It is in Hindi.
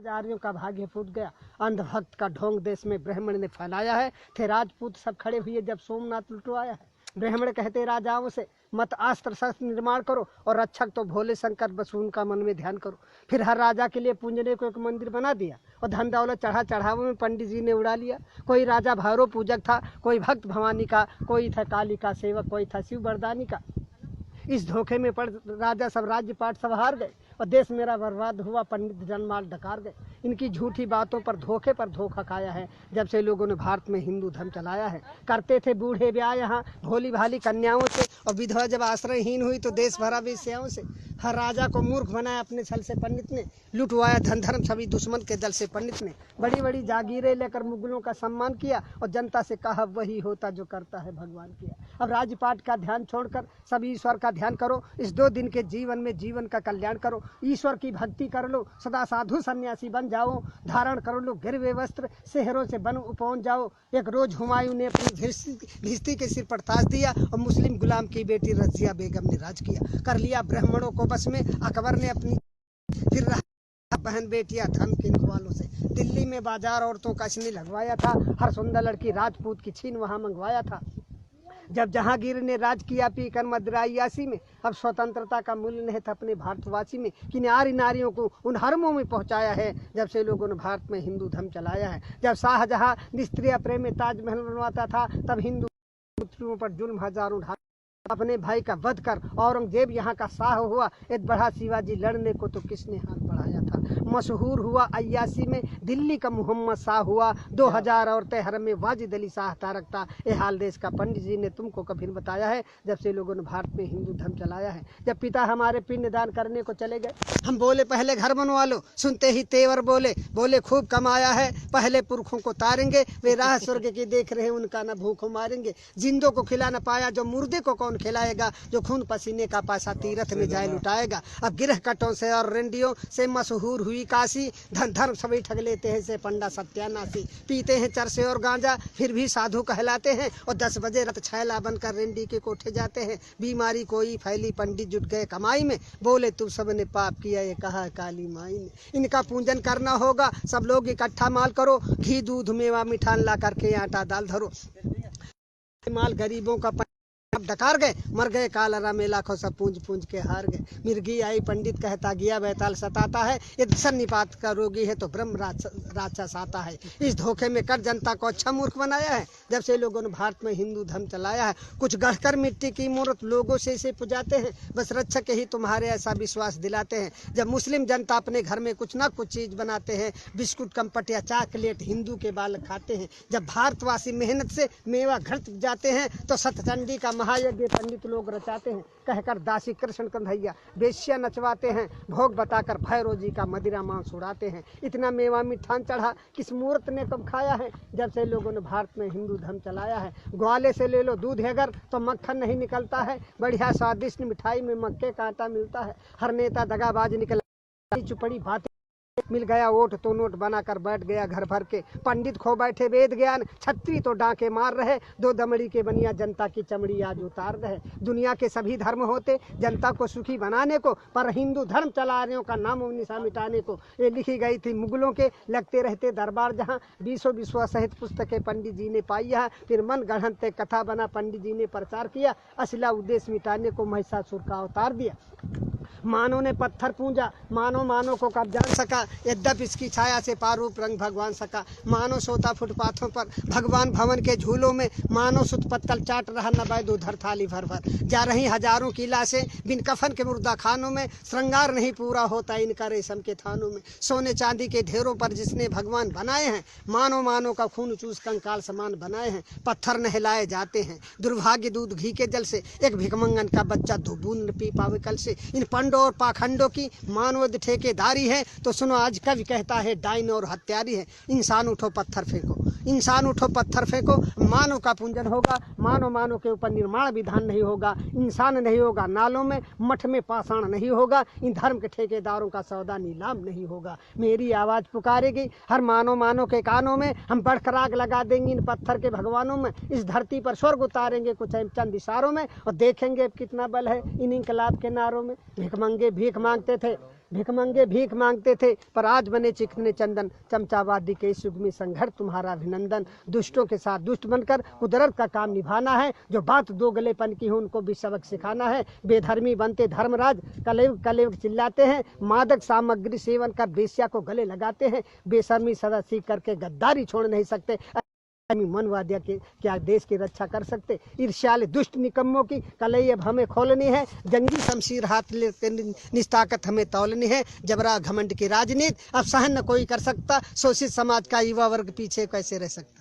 आर्यों का भाग्य फूट गया, अंधभक्त का ढोंग देश में ब्राह्मण ने फैलाया है। थे राजपूत सब खड़े हुए जब सोमनाथ लुटवाया है। ब्राह्मण कहते राजाओं से मत अस्त्र शस्त्र निर्माण करो और रक्षक तो भोले शंकर बस उनका मन में ध्यान करो। फिर हर राजा के लिए पूजने को एक मंदिर बना दिया और धन दौलत चढ़ावे में पंडित जी ने उड़ा लिया। कोई राजा भैरव पूजक था, कोई भक्त भवानी का, कोई था काली का सेवक, कोई था शिव बरदानी का। इस धोखे में पड़ राजा सब राज्य पाट सब हार गए और देश मेरा बर्बाद हुआ, पंडित जनमाल डकार गए। इनकी झूठी बातों पर धोखा खाया है जब से लोगों ने भारत में हिंदू धर्म चलाया है। करते थे बूढ़े ब्याह यहाँ भोली भाली कन्याओं से, और विधवा जब आश्रयहीन हुई तो देश भरा वेश्याओं से। हर राजा को मूर्ख बनाया अपने छल से पंडित ने, लुटवाया धन धर्म सभी दुश्मन के दल से पंडित ने। बड़ी बड़ी जागीरें लेकर मुगलों का सम्मान किया और जनता से कहा वही होता जो करता है भगवान किया। अब राजपाट का ध्यान छोड़कर सभी ईश्वर का ध्यान करो। इस 2 दिन के जीवन में जीवन का कल्याण करो। ईश्वर की भक्ति कर लो, सदा साधु सन्यासी बन जाओ। धारण कर लो गिरवे वस्त्र, शहरों से बन पहुंच जाओ। एक रोज हुमायूं ने अपनी भिस्ती के सिर पर ताज दिया और मुस्लिम गुलाम की बेटी रजिया बेगम ने राज किया। कर लिया ब्राह्मणों को बस में अकबर ने अपनी, फिर बहन बेटियां धन के वालों से। दिल्ली में बाजार औरतों का इसने लगवाया था, हर सुंदर लड़की राजपूत की छीन वहां मंगवाया था। जब जहांगीर ने राज किया पीकर मदरायासी में, अब स्वतंत्रता का मूल्य नहीं था अपने भारतवासी में। कि नारियों को उन हरमों में पहुंचाया है जब से लोगों ने भारत में हिंदू धर्म चलाया है। जब शाहजहां निस्त्रिय प्रेम में ताजमहल बनवाता था तब हिंदू पुत्रियों पर जुल्म हजारों ढा अपने भाई का वध कर औरंगजेब यहाँ का शाह हुआ। एक बढ़ा शिवाजी लड़ने को तो किसने हाथ बढ़ाया था। मशहूर हुआ 81 में दिल्ली का मोहम्मद शाह हुआ। 2000 औरतें हरम में वाजिद अली शाह रखता। ये हाल देश का पंडित जी ने तुमको कभी बताया है जब से लोगों ने भारत में हिंदू धर्म चलाया है। जब पिता हमारे पिंडदान करने को चले गए, हम बोले पहले घर बनवा लो। सुनते ही तेवर बोले खूब कमाया है, पहले पुरखों को तारेंगे। वे राह स्वर्ग की देख रहे उनका न भूखों मारेंगे। जिंदों को खिला न पाया जो मुर्दे को कौन खिलाएगा। जो खून पसीने का पैसा तीरथ में जाए लुटाएगा। अब गिरह कटों से और रेंडियों से मशहूर हुई काशी। धन धर्म सभी ठग लेते हैं से पंडा सत्यानाशी। पीते हैं चरसे और गांजा फिर भी साधु कहलाते हैं। और 10 बजे रत छैला बनकर रेंडी के कोठे जाते हैं। बीमारी कोई फैली पंडित जुट गए कमाई में। बोले तुम सब ने पाप किया ये कहा काली माई ने। इनका पूजन करना होगा सब लोग इकट्ठा माल करो। घी दूध मेवा मिठान ला करके आटा दाल धरो। माल गरीबों का अब डकार गए, मर गए कालरा में लाखों सब पूंज के हार गए। मिर्गी आई पंडित कहता गया बैताल सताता है। ये सन्निपात का रोगी है तो ब्रह्म राक्षस आता है। इस धोखे में कर जनता को अच्छा मूर्ख बनाया है जब से लोगों ने भारत में हिंदू धर्म चलाया है। कुछ गढ़कर मिट्टी की मूर्त लोगों से इसे पुजाते हैं। बस रक्षक ही तुम्हारे ऐसा विश्वास दिलाते हैं। जब मुस्लिम जनता अपने घर में कुछ ना कुछ चीज बनाते हैं, बिस्कुट कम्पट या चॉकलेट हिंदू के बालक खाते हैं। जब भारतवासी मेहनत से मेवा घर जाते हैं तो सतचंडी का महायज्ञ पंडित लोग रचाते हैं। कहकर दासी कृष्ण कन्हैया बेश्या नचवाते हैं। भोग बताकर भैरव जी का मदिरा मांस उड़ाते हैं। इतना मेवा मिठान चढ़ा किस मूर्त ने कब खाया है जब से लोगों ने भारत में हिंदू धर्म चलाया है। ग्वाले से ले लो दूध अगर तो मक्खन नहीं निकलता है। बढ़िया स्वादिष्ट मिठाई में मक्के का आटा मिलता है। हर नेता दगाबाज निकला चुपड़ी बात मिल गया वोट तो नोट बनाकर बैठ गया घर भर के। पंडित खो बैठे वेद ज्ञान, छत्री तो डांके मार रहे। 2 दमड़ी के बनिया जनता की चमड़ी आज उतार रहे। दुनिया के सभी धर्म होते जनता को सुखी बनाने को, पर हिंदू धर्म चलाने का नाम निशा मिटाने को। ये लिखी गई थी मुगलों के लगते रहते दरबार जहाँ। 20 विश्वा सहित पुस्तकें पंडित जी ने पाई है। फिर मन गढ़ंते कथा बना पंडित जी ने प्रचार किया। असला उद्देश्य मिटाने को महिषासुर का अवतार दिया। मानव ने पत्थर पूजा, मानव को कब जान सका। यद्यप इसकी छाया से पारूप रंग भगवान सका। मानव सोता फुटपाथों पर भगवान भवन के झूलों में। मानव सुत पत्तल चाट रहा न बैद उधर थाली भर भर। जा रही हजारों की लाशें बिन कफन के मुर्दा खानों में। श्रृंगार नहीं पूरा होता इनका रेशम के थानों में। सोने चांदी के ढेरों पर जिसने भगवान बनाए हैं। मानव का खून चूस कंकाल समान बनाए हैं। पत्थर नहलाए जाते हैं दुर्भाग्य दूध घी के जल से। एक भिखमंगन का बच्चा 2 बूंद पी पावे कल से। इन पंडों और पाखंडों की मानव ठेकेदारी है तो सुनो आज कवि कहता है डाइन और हत्यारी है। इंसान उठो पत्थर फेंको, इंसान उठो पत्थर फेंको। मानव का पूजन होगा, मानव के ऊपर निर्माण विधान नहीं होगा। इंसान नहीं होगा नालों में, मठ में पाषाण नहीं होगा। इन धर्म के ठेकेदारों का सौदा नीलाम नहीं होगा। मेरी आवाज पुकारेगी हर मानव के कानों में। हम बढ़कर आग लगा देंगे इन पत्थर के भगवानों में। इस धरती पर स्वर्ग उतारेंगे कुछ चंद इशारों में और देखेंगे कितना बल है इन इनकलाब के नारों में। भिखमंगे भीख मांगते थे भिखमंगे भीख मांगते थे पर आज बने चिकने चंदन। चमचावादी के इस युग में संघर्ष तुम्हारा अभिनंदन। दुष्टों के साथ दुष्ट बनकर कुदरत का काम निभाना है। जो बात दो गलेपन की हो उनको भी सबक सिखाना है। बेधर्मी बनते धर्मराज कलयुग कलयुग चिल्लाते हैं। मादक सामग्री सेवन कर बेश्या को गले लगाते हैं। बेशर्मी सदा सीख करके गद्दारी छोड़ नहीं सकते। मनवादिया के क्या देश की रक्षा कर सकते। ईर्ष्याले दुष्ट निकम्मों की कलई अब हमें खोलनी है। जंगी शमशीर हाथ लेते निस्ताकत हमें तौलनी है। जबरा घमंड की राजनीति अब सहन न कोई कर सकता। शोषित समाज का युवा वर्ग पीछे कैसे रह सकता।